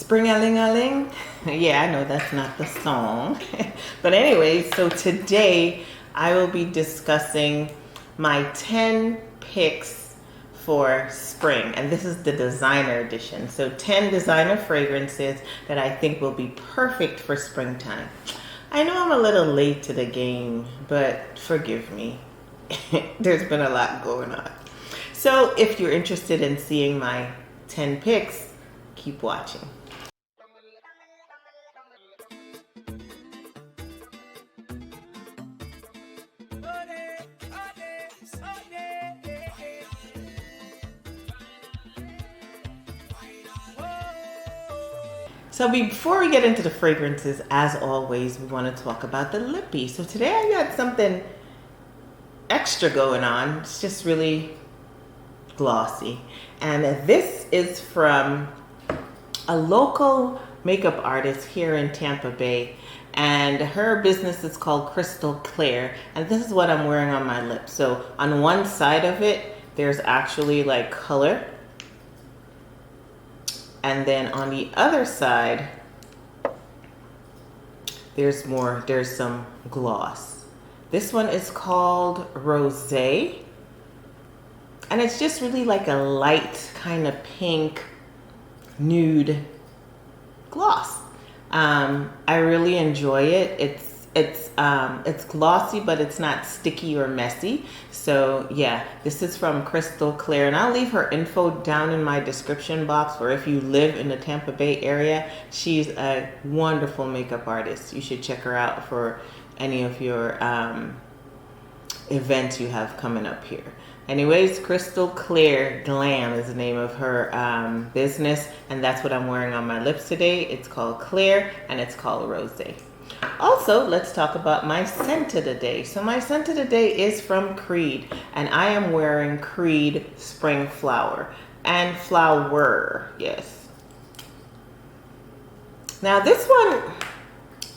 Spring-a-ling-a-ling. Yeah, I know that's not the song. But anyway, so today I will be discussing my 10 picks for spring. And this is the designer edition. So 10 designer fragrances that I think will be perfect for springtime. I know I'm a little late to the game, but forgive me. There's been a lot going on. So if you're interested in seeing my 10 picks, keep watching. So before we get into the fragrances, as always, we want to talk about the lippy. So today I got something extra going on. It's just really glossy. And this is from a local makeup artist here in Tampa Bay. And her business is called Crystal Clear. And this is what I'm wearing on my lips. So on one side of it, there's actually like color. And then on the other side, there's some gloss. This one is called Rosé. And it's just really like a light kind of pink nude gloss. I really enjoy it. It's glossy, but it's not sticky or messy. So yeah, this is from Crystal Clear, and I'll leave her info down in my description box, or if you live in the Tampa Bay area, she's a wonderful makeup artist. You should check her out for any of your events you have coming up here. Anyways, Crystal Clear Glam is the name of her business, and that's what I'm wearing on my lips today. It's called Clear, and it's called Rosé. Also, let's talk about my scent of the day. So my scent of the day is from Creed, and I am wearing Creed Spring Flower and Flower, yes. Now this one,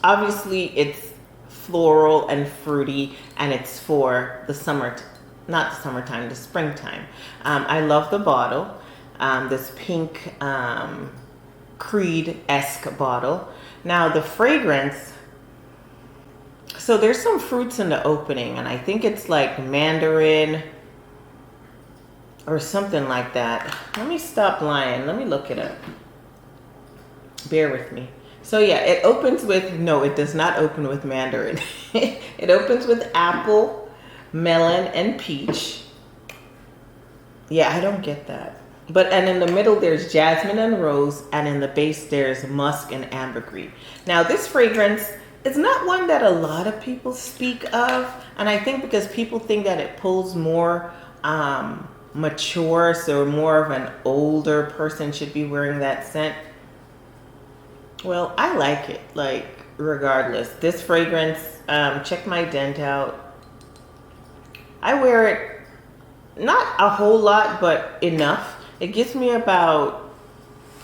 obviously it's floral and fruity, and it's for the summer, not the summertime, the springtime. I love the bottle, this pink Creed-esque bottle. Now the fragrance, so there's some fruits in the opening, and I think it's like mandarin or something like that. Let me stop lying. Let me look it up. Bear with me. So yeah, it opens with, no, it does not open with mandarin. It opens with apple, melon, and peach. Yeah, I don't get that. And in the middle, there's jasmine and rose, and in the base, there's musk and ambergris. Now, this fragrance is not one that a lot of people speak of, and I think because people think that it pulls more mature, so more of an older person should be wearing that scent. Well, I like it, like, regardless. This fragrance, check my dent out. I wear it not a whole lot, but enough. It gives me about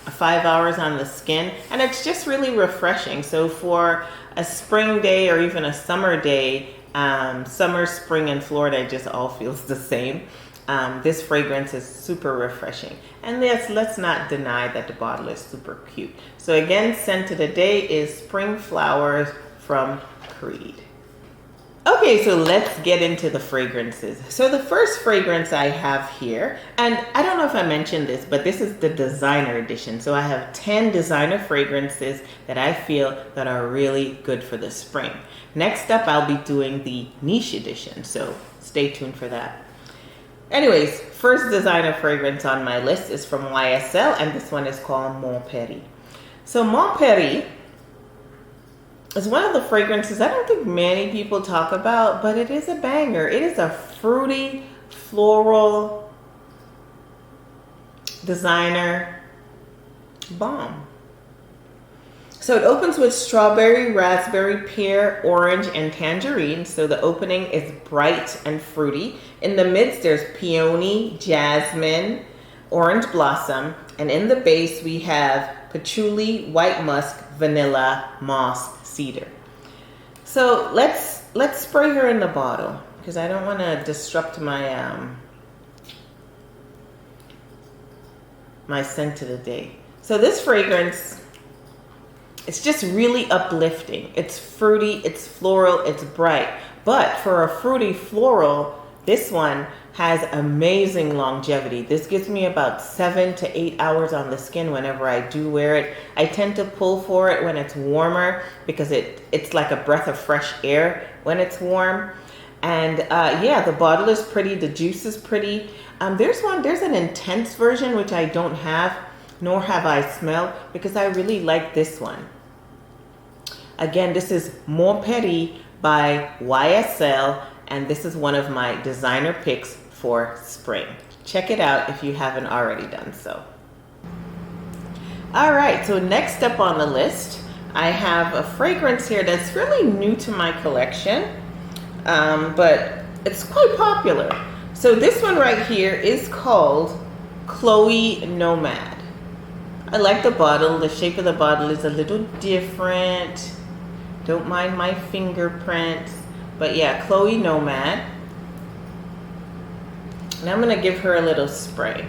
5 hours on the skin, and it's just really refreshing. So for a spring day or even a summer day, summer, spring in Florida, it just all feels the same. This fragrance is super refreshing. And yes, let's not deny that the bottle is super cute. So again, scent of the day is Spring Flowers from Creed. Okay, so let's get into the fragrances. So the first fragrance I have here, and I don't know if I mentioned this, but this is the designer edition. So I have 10 designer fragrances that I feel that are really good for the spring. Next up, I'll be doing the niche edition, so stay tuned for that. Anyways, first designer fragrance on my list is from YSL, and this one is called Mon Paris. So Mon Paris is one of the fragrances I don't think many people talk about, but it is a banger. It is a fruity, floral designer bomb. So it opens with strawberry, raspberry, pear, orange, and tangerine. So the opening is bright and fruity. In the midst, there's peony, jasmine, orange blossom, and in the base we have patchouli, white musk, vanilla, moss, cedar. So let's spray her in the bottle because I don't want to disrupt my my scent of the day. So this fragrance It's just really uplifting. It's fruity, it's floral, it's bright. But for a fruity floral, this one has amazing longevity. This gives me about 7 to 8 hours on the skin whenever I do wear it. I tend to pull for it when it's warmer because it's like a breath of fresh air when it's warm. And yeah, the bottle is pretty, the juice is pretty. There's an intense version which I don't have, nor have I smelled, because I really like this one. Again, this is Mon Petit by YSL, and this is one of my designer picks for spring. Check it out if you haven't already done so. All right, so next up on the list, I have a fragrance here that's really new to my collection, but it's quite popular. So this one right here is called Chloe Nomad. I like the bottle. The shape of the bottle is a little different. Don't mind my fingerprints. But yeah, Chloe Nomad. And I'm going to give her a little spray.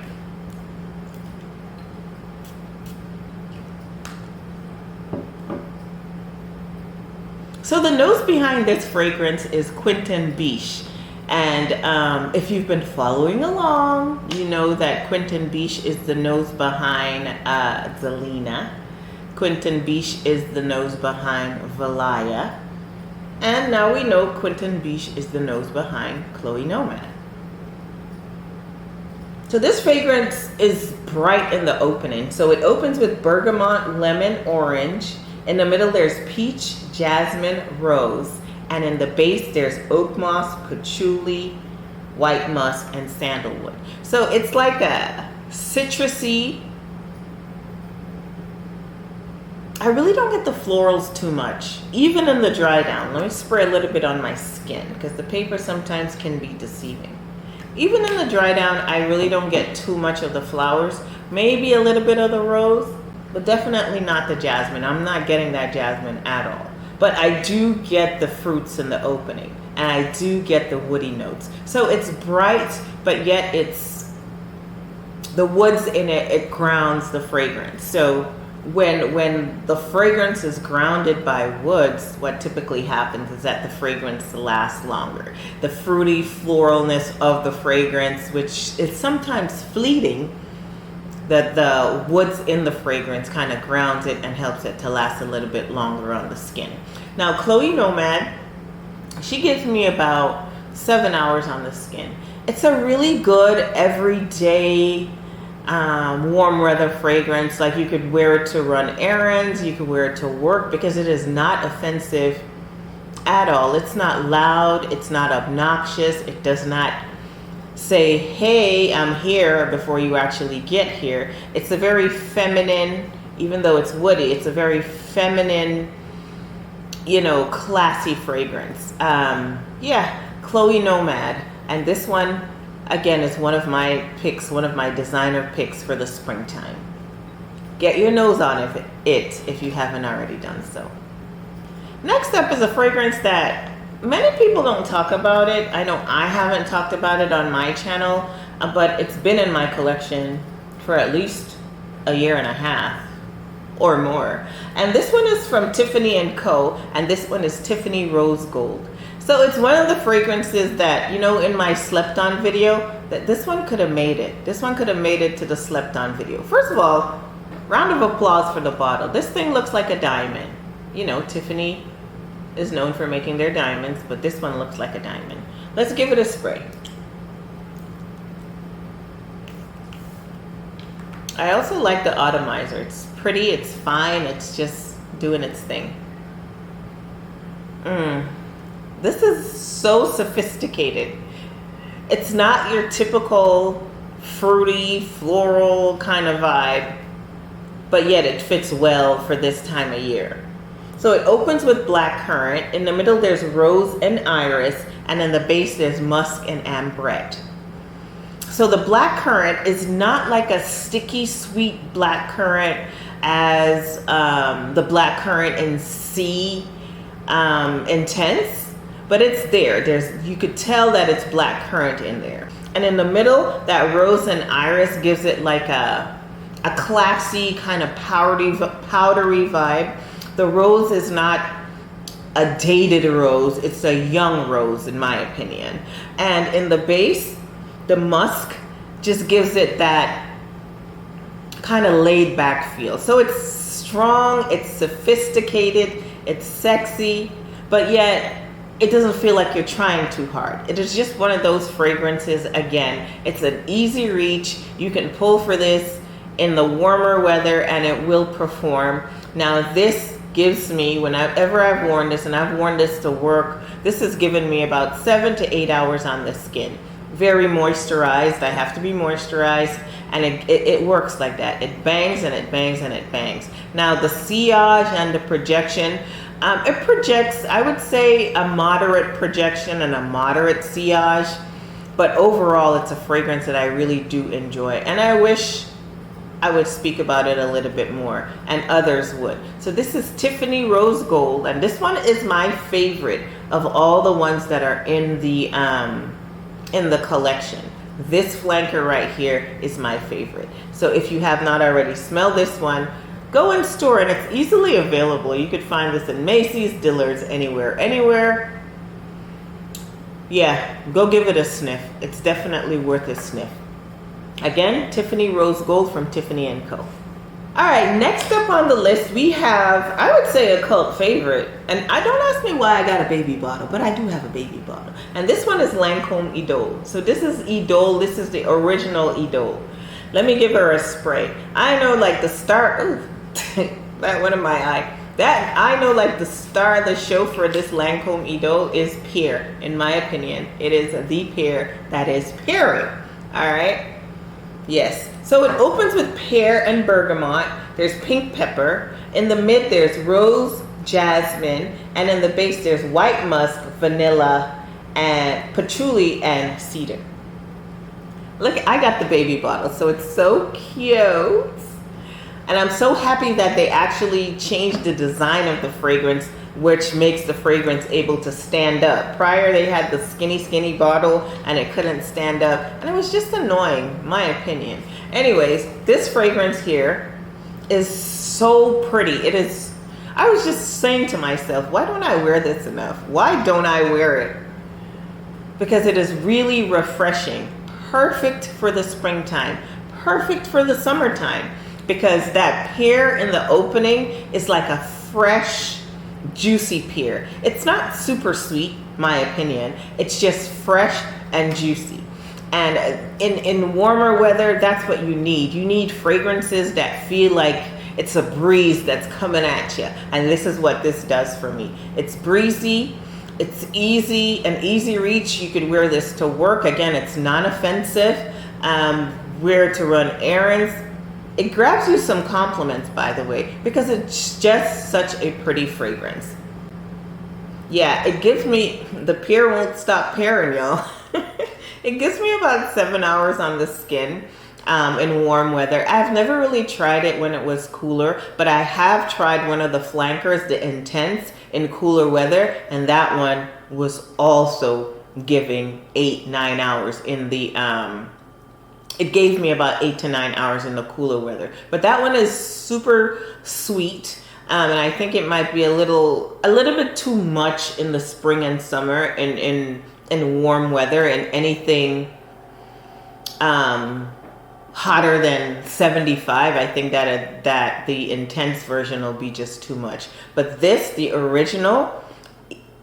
So the nose behind this fragrance is Quentin Biche. And if you've been following along, you know that Quentin Biche is the nose behind Zelina. Quentin Biche is the nose behind Valaya. And now we know Quentin Biche is the nose behind Chloe Nomad. So this fragrance is bright in the opening. So it opens with bergamot, lemon, orange. In the middle there's peach, jasmine, rose. And in the base there's oak moss, patchouli, white musk, and sandalwood. So it's like a citrusy. I really don't get the florals too much, even in the dry down. Let me spray a little bit on my skin because the paper sometimes can be deceiving. Even in the dry down, I really don't get too much of the flowers. Maybe a little bit of the rose, but definitely not the jasmine. I'm not getting that jasmine at all. But I do get the fruits in the opening, and I do get the woody notes. So it's bright, but yet it's the woods in it. It grounds the fragrance. So when the fragrance is grounded by woods, what typically happens is that the fragrance lasts longer. The fruity floralness of the fragrance, which is sometimes fleeting, that the woods in the fragrance kind of grounds it and helps it to last a little bit longer on the skin. Now, Chloe Nomad, she gives me about 7 hours on the skin. It's a really good everyday warm weather fragrance. Like you could wear it to run errands, you could wear it to work, because it is not offensive at all. It's not loud, it's not obnoxious, it does not say, hey, I'm here, before you actually get here. It's a very feminine, even though it's woody, it's a very feminine, you know, classy fragrance. Yeah, Chloe Nomad. And this one, again, is one of my picks, one of my designer picks for the springtime. Get your nose on it if you haven't already done so. Next up is a fragrance that many people don't talk about it. I know I haven't talked about it on my channel, but it's been in my collection for at least a year and a half or more. And this one is from Tiffany & Co. And this one is Tiffany Rose Gold. So it's one of the fragrances that, you know, in my slept on video, that this one could have made it. This one could have made it to the slept on video. First of all, round of applause for the bottle. This thing looks like a diamond. You know, Tiffany is known for making their diamonds, but this one looks like a diamond. Let's give it a spray. I also like the atomizer. It's pretty, it's fine, it's just doing its thing. This is so sophisticated. It's not your typical fruity, floral kind of vibe, but yet it fits well for this time of year. So it opens with black currant. In the middle there's rose and iris, and in the base there's musk and ambrette. So the black currant is not like a sticky sweet black currant as the black currant in C Intense, but it's there. You could tell that it's black currant in there. And in the middle, that rose and iris gives it like a classy kind of powdery vibe. The rose is not a dated rose, it's a young rose in my opinion. And in the base, the musk just gives it that kind of laid back feel. So it's strong, it's sophisticated, it's sexy, but yet it doesn't feel like you're trying too hard. It is just one of those fragrances, again, it's an easy reach. You can pull for this in the warmer weather and it will perform. Now this gives me, whenever I've worn this, and I've worn this to work, this has given me about 7 to 8 hours on the skin. Very moisturized, I have to be moisturized, and it works like that. It bangs and it bangs and it bangs. Now the sillage and the projection, it projects, I would say, a moderate projection and a moderate sillage, but overall it's a fragrance that I really do enjoy, and I wish I would speak about it a little bit more, and others would. So this is Tiffany Rose Gold, and this one is my favorite of all the ones that are in the collection. This flanker right here is my favorite. So if you have not already smelled this one, go in store, and it's easily available. You could find this in Macy's, Dillard's, anywhere. Yeah, go give it a sniff. It's definitely worth a sniff. Again, Tiffany Rose Gold from Tiffany & Co. All right, next up on the list, we have, I would say, a cult favorite. And don't ask me why I got a baby bottle, but I do have a baby bottle. And this one is Lancome Edo. So this is Edo. This is the original Edo. Let me give her a spray. I know, like, the star, ooh, that went in my eye. That, I know, like, the star of the show for this Lancome Edo is pear. In my opinion, it is the pear that is pearing. All right. Yes, so it opens with pear and bergamot. There's pink pepper. In the mid, there's rose, jasmine, and in the base, there's white musk, vanilla, and patchouli, and cedar. Look, I got the baby bottle, so it's so cute. And I'm so happy that they actually changed the design of the fragrance, which makes the fragrance able to stand up. Prior, they had the skinny bottle and it couldn't stand up, and it was just annoying, my opinion. Anyways, this fragrance here is so pretty. It is, I was just saying to myself, why don't I wear this enough? Why don't I wear it? Because it is really refreshing. Perfect for the springtime. Perfect for the summertime. Because that pear in the opening is like a fresh, juicy pear. It's not super sweet, my opinion. It's just fresh and juicy. And in warmer weather, that's what you need. You need fragrances that feel like it's a breeze that's coming at you. And this is what this does for me. It's breezy. It's easy, an easy reach. You could wear this to work. Again, it's non-offensive. Wear it to run errands. It grabs you some compliments, by the way, because it's just such a pretty fragrance. Yeah, it gives me, the pear won't stop pearing, y'all. It gives me about 7 hours on the skin in warm weather. I've never really tried it when it was cooler, but I have tried one of the flankers, the Intense, in cooler weather, and that one was also giving 8-9 hours in the it gave me about 8 to 9 hours in the cooler weather. But that one is super sweet, and I think it might be a little bit too much in the spring and summer in warm weather, and anything hotter than 75, I think that the Intense version will be just too much. But this, the original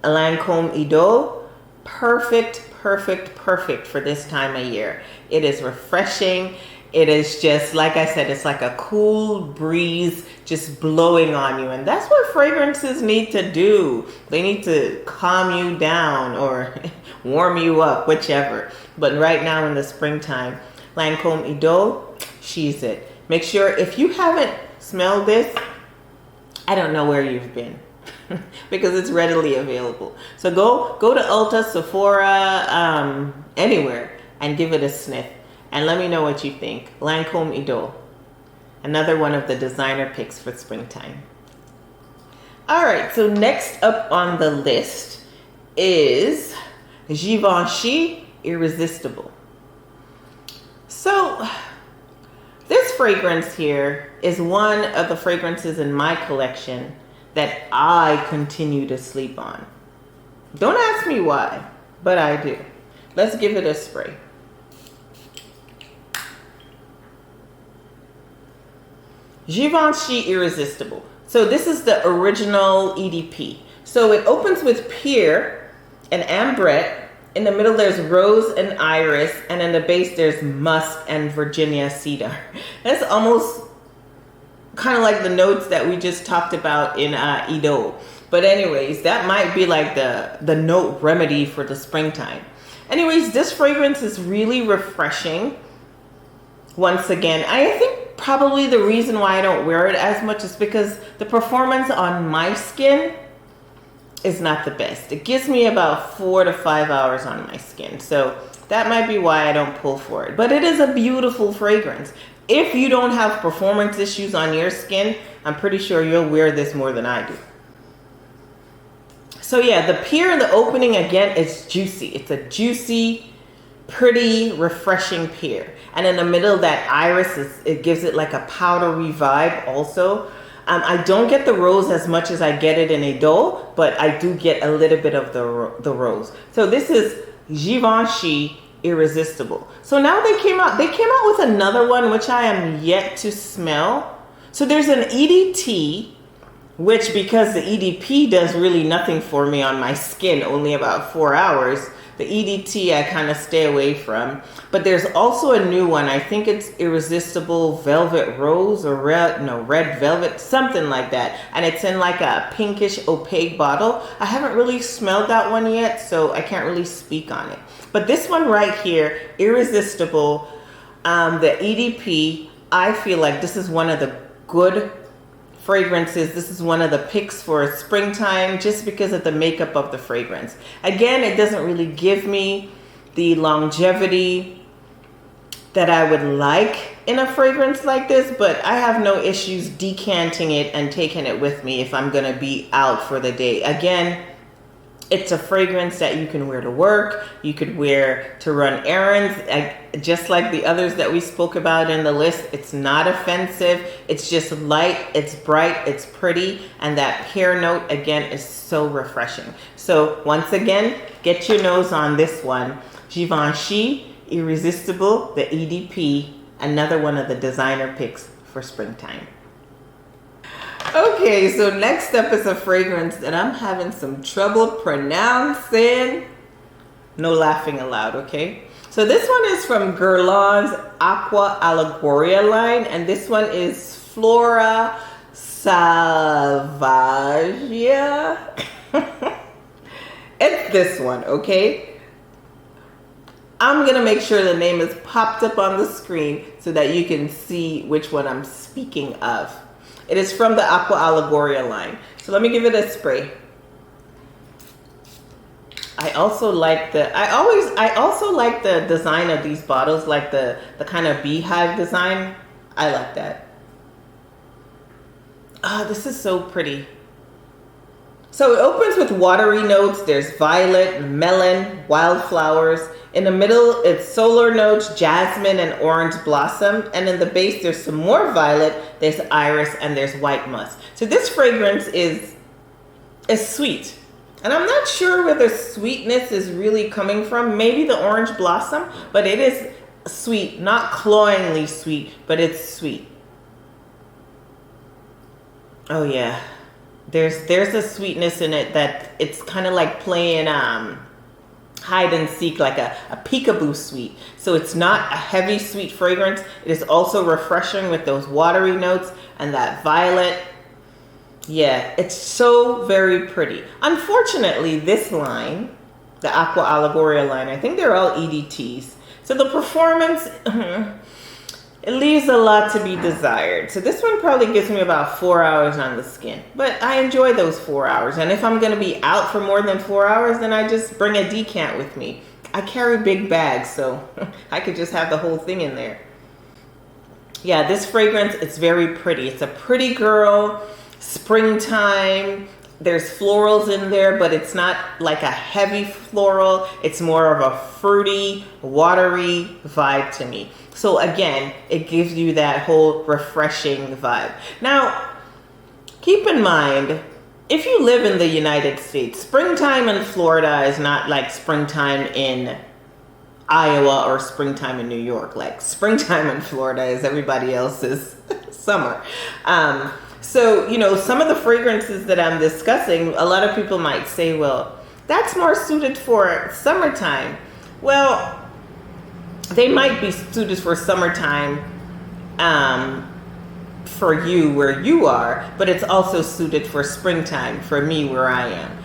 Lancome Edo, perfect for this time of year. It is refreshing. It is just, like I said, it's like a cool breeze just blowing on you. And that's what fragrances need to do. They need to calm you down or warm you up, whichever. But right now in the springtime, Lancome Edo, she's it. Make sure, if you haven't smelled this, I don't know where you've been. Because it's readily available. So go to Ulta, Sephora, anywhere, and give it a sniff. And let me know what you think. Lancome Edo. Another one of the designer picks for springtime. All right, so next up on the list is Givenchy Irresistible. So this fragrance here is one of the fragrances in my collection that I continue to sleep on. Don't ask me why, but I do. Let's give it a spray. Givenchy Irresistible. So this is the original EDP. So it opens with pear and ambrette. In the middle there's rose and iris, and in the base there's musk and Virginia cedar. That's almost kind of like the notes that we just talked about in Edo. But anyways, that might be like the note remedy for the springtime. Anyways, this fragrance is really refreshing. Once again, I think probably the reason why I don't wear it as much is because the performance on my skin is not the best. It gives me about 4 to 5 hours on my skin. So that might be why I don't pull for it. But it is a beautiful fragrance. If you don't have performance issues on your skin, I'm pretty sure you'll wear this more than I do. So yeah, the pear in the opening again is juicy. It's a juicy, pretty, refreshing pear. And in the middle, that iris, it gives it like a powdery vibe also. I don't get the rose as much as I get it in Edo, but I do get a little bit of the rose. So this is Givenchy Irresistible. So now they came out with another one, which I am yet to smell. So there's an EDT, which because the EDP does really nothing for me on my skin, only about 4 hours. The EDT I kind of stay away from. But there's also a new one. I think it's Irresistible Velvet Rose or Red Velvet, something like that. And it's in like a pinkish opaque bottle. I haven't really smelled that one yet, so I can't really speak on it. But this one right here, Irresistible, the EDP, I feel like this is one of the good fragrances. This is one of the picks for springtime just because of the makeup of the fragrance. Again, it doesn't really give me the longevity that I would like in a fragrance like this, but I have no issues decanting it and taking it with me if I'm going to be out for the day. Again, it's a fragrance that you can wear to work, you could wear to run errands, just like the others that we spoke about in the list. It's not offensive, it's just light, it's bright, it's pretty, and that pear note again is so refreshing. So once again, get your nose on this one. Givenchy Irresistible, the EDP, another one of the designer picks for springtime. Okay, so next up is a fragrance that I'm having some trouble pronouncing. No laughing aloud, okay? So this one is from Guerlain's Aqua Allegoria line, and this one is Flora Salvage. It's this one, okay? I'm gonna make sure the name is popped up on the screen so that you can see which one I'm speaking of. It is from the Aqua Allegoria line. So let me give it a spray. I also like the design of these bottles, like the kind of beehive design. I like that. Oh, this is so pretty. So it opens with watery notes. There's violet, melon, wildflowers. In the middle, it's solar notes, jasmine, and orange blossom. And in the base, there's some more violet, there's iris, and there's white musk. So this fragrance is sweet. And I'm not sure where the sweetness is really coming from. Maybe the orange blossom, but it is sweet. Not cloyingly sweet, but it's sweet. Oh yeah. There's a sweetness in it that it's kind of like playing hide and seek, like a peekaboo sweet. So it's not a heavy sweet fragrance. It is also refreshing with those watery notes and that violet. Yeah, it's so very pretty. Unfortunately, this line, the Aqua Allegoria line, I think they're all EDTs. So the performance, it leaves a lot to be desired. So this one probably gives me about 4 hours on the skin. But I enjoy those 4 hours. And if I'm going to be out for more than 4 hours, then I just bring a decant with me. I carry big bags, so I could just have the whole thing in there. Yeah, this fragrance, it's very pretty. It's a pretty girl, springtime. There's florals in there, but it's not like a heavy floral. It's more of a fruity, watery vibe to me. So again, it gives you that whole refreshing vibe. Now, keep in mind, if you live in the United States, springtime in Florida is not like springtime in Iowa or springtime in New York. Like springtime in Florida is everybody else's summer. So, you know, some of the fragrances that I'm discussing, a lot of people might say, well, that's more suited for summertime. Well, they might be suited for summertime for you where you are, but it's also suited for springtime for me where I am.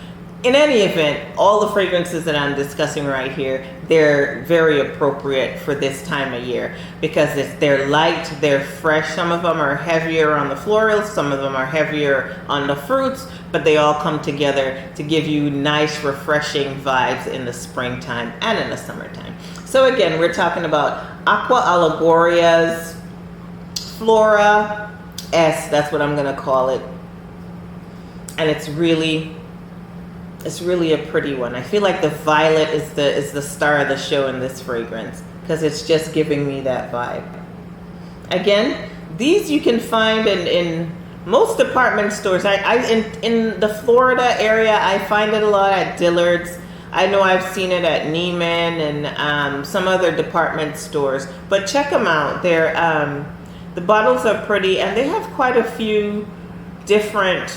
In any event, all the fragrances that I'm discussing right here, they're very appropriate for this time of year because they're light, they're fresh. Some of them are heavier on the florals, some of them are heavier on the fruits, but they all come together to give you nice, refreshing vibes in the springtime and in the summertime. So again, we're talking about Aqua Allegoria's Flora S, that's what I'm gonna call it. And it's really a pretty one. I feel like the violet is the star of the show in this fragrance because it's just giving me that vibe. Again, these you can find in most department stores. In the Florida area, I find it a lot at Dillard's. I know I've seen it at Neiman and some other department stores. But check them out. The bottles are pretty, and they have quite a few different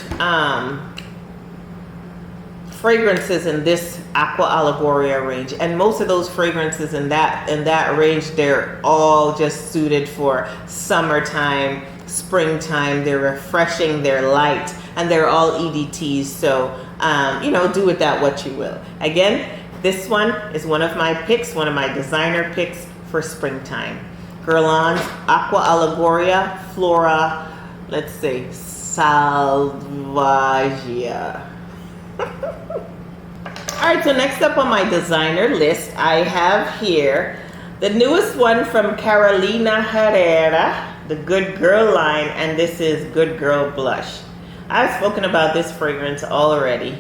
fragrances in this Aqua Allegoria range, and most of those fragrances in that range, they're all just suited for summertime, springtime. They're refreshing, they're light, and they're all EDTs. So you know, do with that what you will. Again, this one is one of my picks, one of my designer picks for springtime. Guerlain's Aqua Allegoria Flora, let's say Salvage. Alright, so next up on my designer list, I have here the newest one from Carolina Herrera, the Good Girl line, and this is Good Girl Blush. I've spoken about this fragrance already.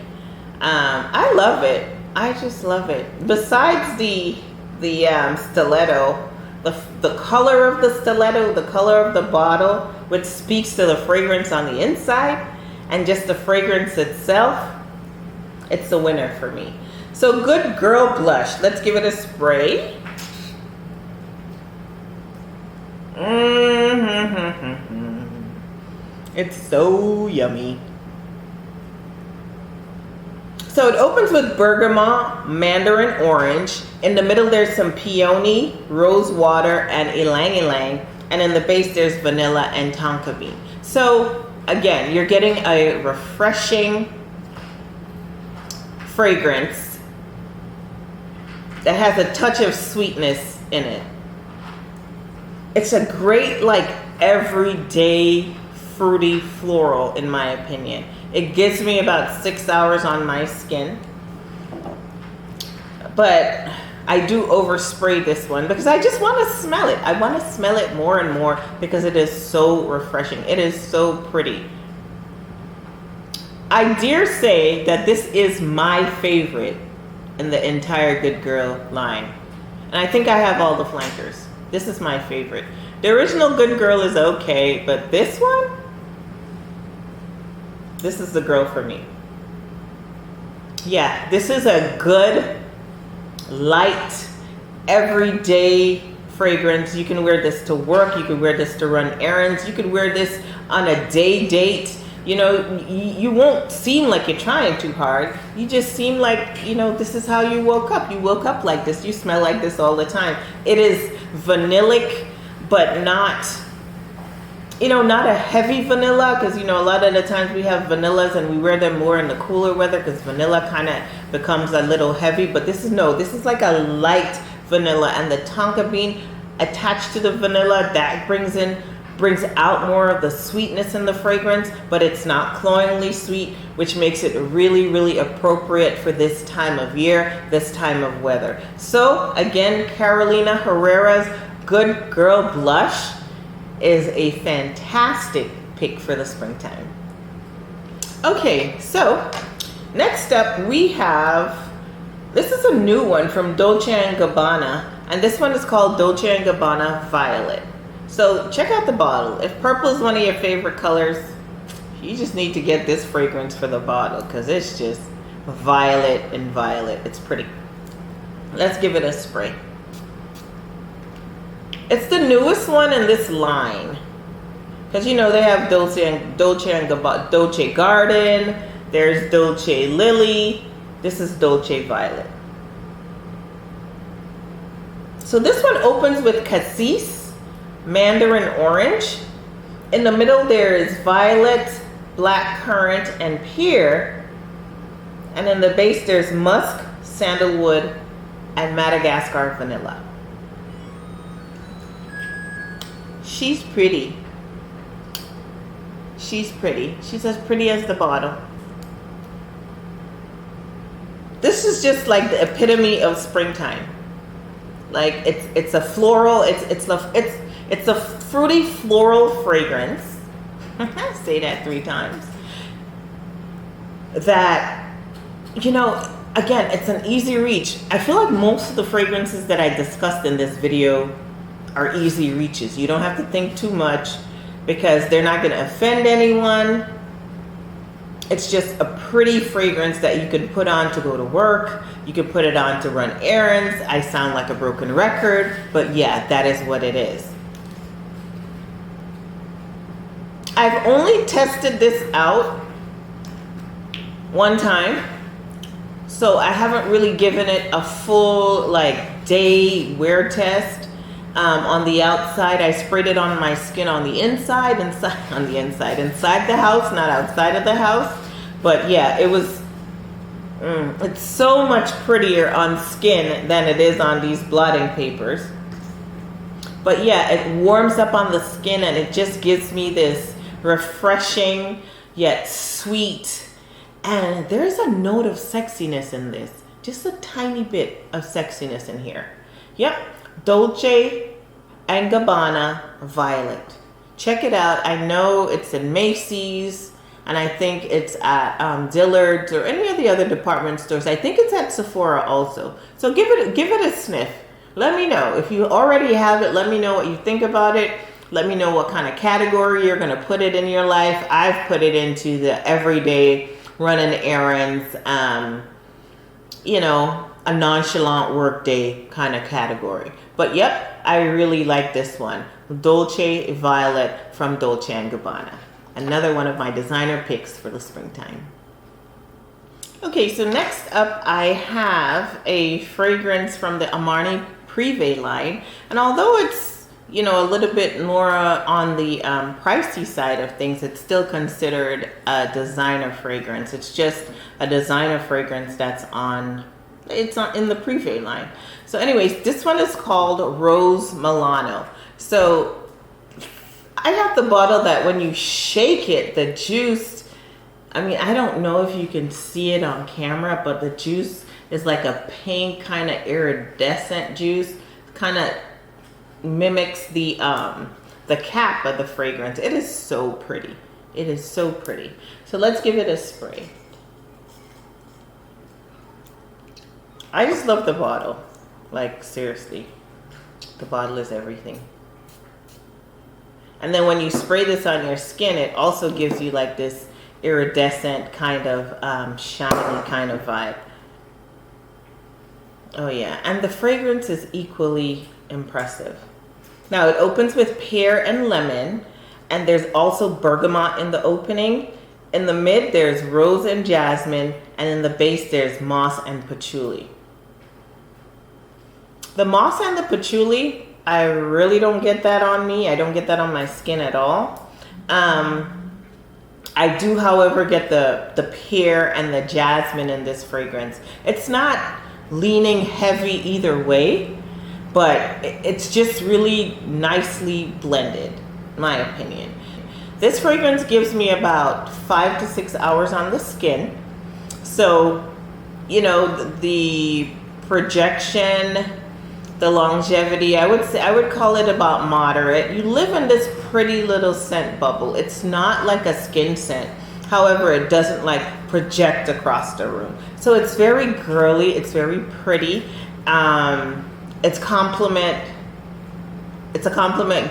I love it. I just love it. Besides the stiletto, the color of the stiletto, the color of the bottle, which speaks to the fragrance on the inside, and just the fragrance itself, it's a winner for me. So Good Girl Blush. Let's give it a spray. It's so yummy. So it opens with bergamot, mandarin orange. In the middle there's some peony, rose water, and ylang ylang. And in the base there's vanilla and tonka bean. So again, you're getting a refreshing fragrance that has a touch of sweetness in it. It's a great, like, everyday fruity floral in my opinion. It gives me about 6 hours on my skin, but I do overspray this one because I just want to smell it. I want to smell it more and more because it is so refreshing. It is so pretty. I dare say that this is my favorite in the entire Good Girl line. And I think I have all the flankers. This is my favorite. The original Good Girl is okay, but this one, this is the girl for me. Yeah, this is a good, light, everyday fragrance. You can wear this to work. You can wear this to run errands. You could wear this on a day date. You know, you won't seem like you're trying too hard. You just seem like, you know, this is how you woke up. You woke up like this. You smell like this all the time. It is vanillic, but not, you know, not a heavy vanilla, because, you know, a lot of the times we have vanillas and we wear them more in the cooler weather because vanilla kind of becomes a little heavy. But this is this is like a light vanilla, and the tonka bean attached to the vanilla, that brings out more of the sweetness in the fragrance, but it's not cloyingly sweet, which makes it really, really appropriate for this time of year, this time of weather. So again, Carolina Herrera's Good Girl Blush is a fantastic pick for the springtime. Okay, so next up we have, this is a new one from Dolce & Gabbana, and this one is called Dolce & Gabbana Violet. So check out the bottle. If purple is one of your favorite colors, You just need to get this fragrance for the bottle because it's just violet and violet. It's pretty. Let's give it a spray. It's the newest one in this line. Because you know they have Dolce and Gabbana, Dolce Garden. There's Dolce Lily. This is Dolce Violet. So this one opens with Cassis, Mandarin Orange. In the middle there is Violet, Black Currant, and Pear. And in the base there's Musk, Sandalwood, and Madagascar Vanilla. She's pretty. She's pretty. She's as pretty as the bottle. This is just like the epitome of springtime. Like it's a floral. It's a fruity floral fragrance. Say that 3 times. That, you know, again, it's an easy reach. I feel like most of the fragrances that I discussed in this video are easy reaches. You don't have to think too much because they're not going to offend anyone. It's just a pretty fragrance that you can put on to go to work. You can put it on to run errands. I sound like a broken record, but yeah, that is what it is. I've only tested this out one time, so I haven't really given it a full like day wear test. On the outside, I sprayed it on my skin on the inside, inside the house, not outside of the house. But yeah, it was, it's so much prettier on skin than it is on these blotting papers. But yeah, it warms up on the skin and it just gives me this refreshing yet sweet. And there's a note of sexiness in this. Just a tiny bit of sexiness in here. Yep. Dolce and Gabbana Violet. Check it out. I know it's in Macy's, and I think it's at Dillard's or any of the other department stores. I think it's at Sephora also. So give it a sniff. Let me know if you already have it. Let me know what you think about it. Let me know what kind of category you're going to put it in your life. I've put it into the everyday running errands, you know, a nonchalant work day kind of category. But yep, I really like this one. Dolce Violet from Dolce & Gabbana. Another one of my designer picks for the springtime. Okay, so next up I have a fragrance from the Armani Prive line. And although it's, you know, a little bit more on the pricey side of things, it's still considered a designer fragrance. It's just a designer fragrance that's in the Prive line. So anyways, this one is called Rose Milano. So I got the bottle that when you shake it, the juice, I mean, I don't know if you can see it on camera, but the juice is like a pink kind of iridescent juice. Kind of mimics the cap of the fragrance. It is so pretty. It is so pretty. So let's give it a spray. I just love the bottle. Like, seriously. The bottle is everything. And then when you spray this on your skin, it also gives you like this iridescent kind of shiny kind of vibe. Oh yeah, and the fragrance is equally impressive. Now it opens with pear and lemon, and there's also bergamot in the opening. In the mid, there's rose and jasmine, and in the base, there's moss and patchouli. The moss and the patchouli, I really don't get that on me. I don't get that on my skin at all. I do, however, get the pear and the jasmine in this fragrance. It's not leaning heavy either way, but it's just really nicely blended, in my opinion. This fragrance gives me about 5 to 6 hours on the skin. So, you know, the projection, the longevity, I would call it about moderate. You live in this pretty little scent bubble. It's not like a skin scent. However, it doesn't like project across the room. So it's very girly, it's very pretty. It's a compliment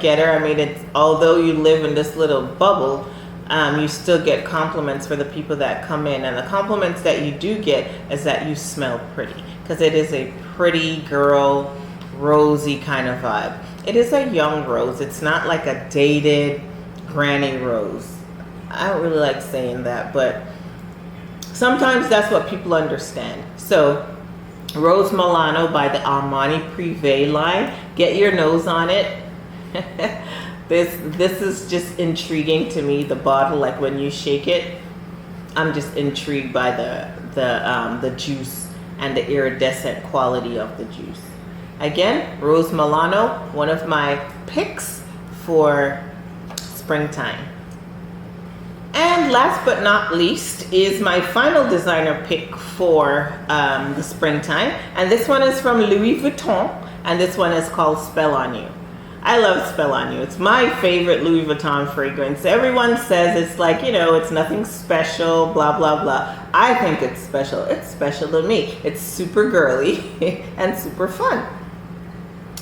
getter. I mean, it's, although you live in this little bubble, you still get compliments for the people that come in. And the compliments that you do get is that you smell pretty, because it is a pretty girl, rosy kind of vibe. It is a young rose. It's not like a dated granny rose. I don't really like saying that, but sometimes that's what people understand. So Rose Milano by the Armani Prive line. Get your nose on it. This is just intriguing to me. The bottle, like when you shake it, I'm just intrigued by the juice and the iridescent quality of the juice. Again, Rose Milano, one of my picks for springtime. And last but not least is my final designer pick for the springtime. And this one is from Louis Vuitton, and this one is called Spell on You. I love Spell on You. It's my favorite Louis Vuitton fragrance. Everyone says it's like, you know, it's nothing special, blah, blah, blah. I think it's special. It's special to me. It's super girly and super fun.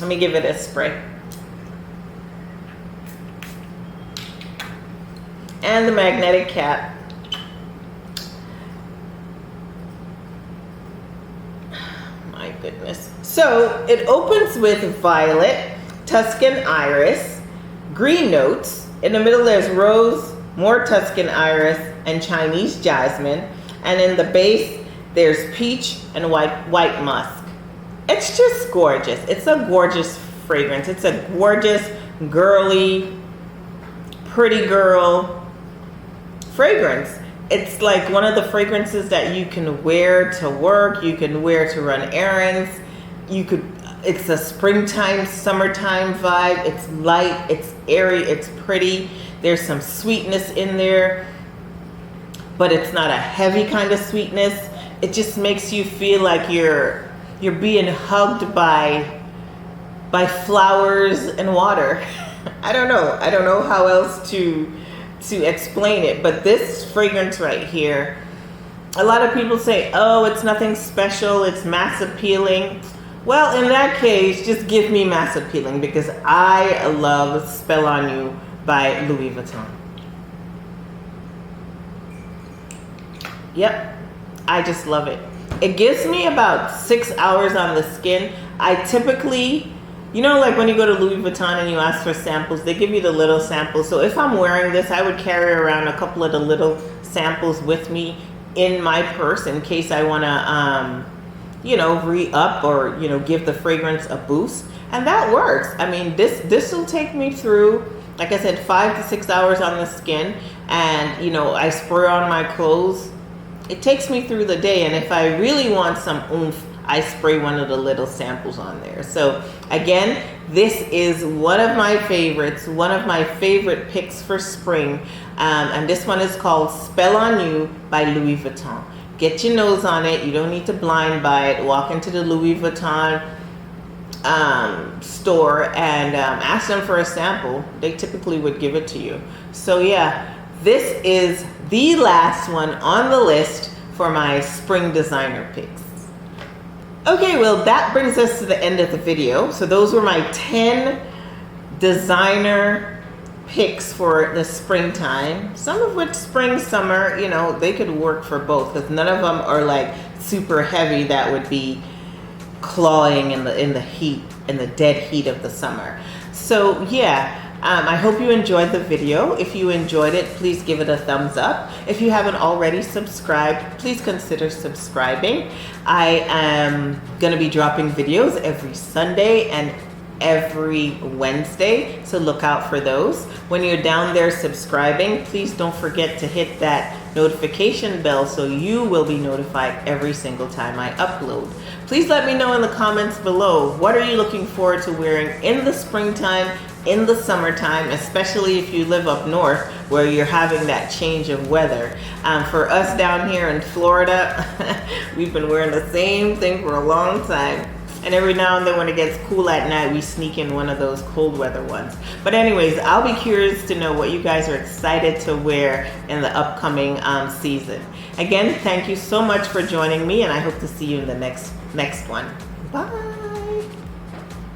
Let me give it a spray. And the magnetic cap. My goodness. So it opens with violet, Tuscan iris, green notes. In the middle there's rose, more Tuscan iris, and Chinese jasmine. And in the base there's peach and white musk. It's just gorgeous. It's a gorgeous fragrance. It's a gorgeous, girly, pretty girl fragrance. It's like one of the fragrances that you can wear to work, you can wear to run errands. It's a springtime, summertime vibe. It's light, it's airy, it's pretty. There's some sweetness in there, but it's not a heavy kind of sweetness. It just makes you feel like you're being hugged by flowers and water. I don't know how else to explain it, but this fragrance right here, a lot of people say, oh, it's nothing special, it's mass appealing. Well, in that case, just give me mass appealing, because I love Spell on You by Louis Vuitton. Yep, I just love it. It gives me about 6 hours on the skin. I typically, you know, like when you go to Louis Vuitton and you ask for samples, they give you the little samples. So if I'm wearing this, I would carry around a couple of the little samples with me in my purse in case I want to, you know, re-up or, you know, give the fragrance a boost. And that works. I mean, this will take me through, like I said, 5 to 6 hours on the skin. And, you know, I spray on my clothes. It takes me through the day. And if I really want some oomph, I spray one of the little samples on there. So again, this is one of my favorites, one of my favorite picks for spring. And this one is called Spell on You by Louis Vuitton. Get your nose on it. You don't need to blind buy it. Walk into the Louis Vuitton store and ask them for a sample. They typically would give it to you. So yeah, this is the last one on the list for my spring designer picks. Okay, well, that brings us to the end of the video. So those were my 10 designer picks for the springtime. Some of which spring, summer, you know, they could work for both, because none of them are like super heavy that would be clawing in the heat, in the dead heat of the summer. So yeah, I hope you enjoyed the video. If you enjoyed it, please give it a thumbs up. If you haven't already subscribed, please consider subscribing. I am going to be dropping videos every Sunday and every Wednesday, so look out for those. When you're down there subscribing, please don't forget to hit that notification bell so you will be notified every single time I upload. Please let me know in the comments below, what are you looking forward to wearing in the springtime, in the summertime, especially if you live up north where you're having that change of weather. For us down here in Florida, we've been wearing the same thing for a long time. And every now and then when it gets cool at night, we sneak in one of those cold weather ones. But anyways, I'll be curious to know what you guys are excited to wear in the upcoming season. Again, thank you so much for joining me, and I hope to see you in the next one. Bye.